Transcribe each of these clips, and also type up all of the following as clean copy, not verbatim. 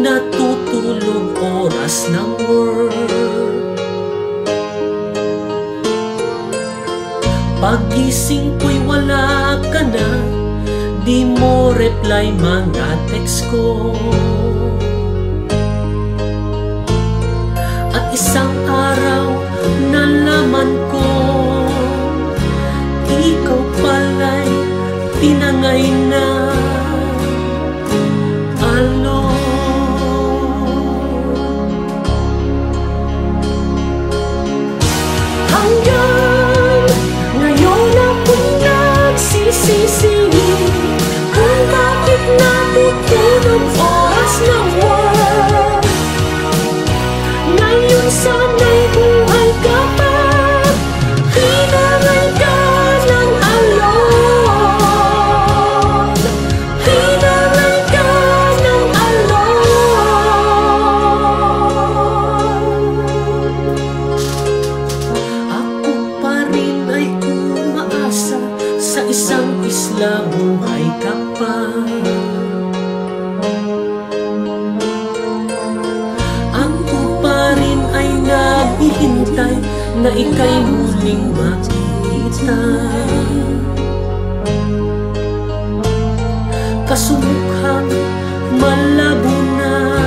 natutulog oras ng work. Paggising ko'y wala ka na, di mo reply mga text ko. At isang araw nalaman ko, ikaw pala'y tinangay na. Hanggang ngayon ako'y nagsisisi kung bakit natutulog oras ng work. Ngayon sana'y buhay ka pa, tinangay ka ng alon, tinangay ka ng alon. Ako pa rin ay umaasa, sa isang isla buhay ka pa. Naghihintay na ika'y muling makikita. Kasumukhang malabo na,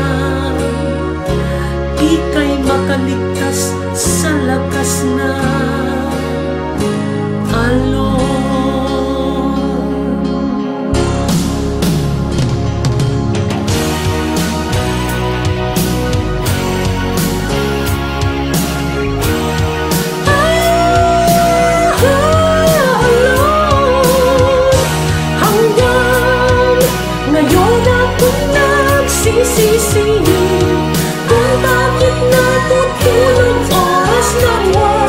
ika'y makaligtas sa lakas na alon. Nagsisisi kung bakit natutulog oras ng work.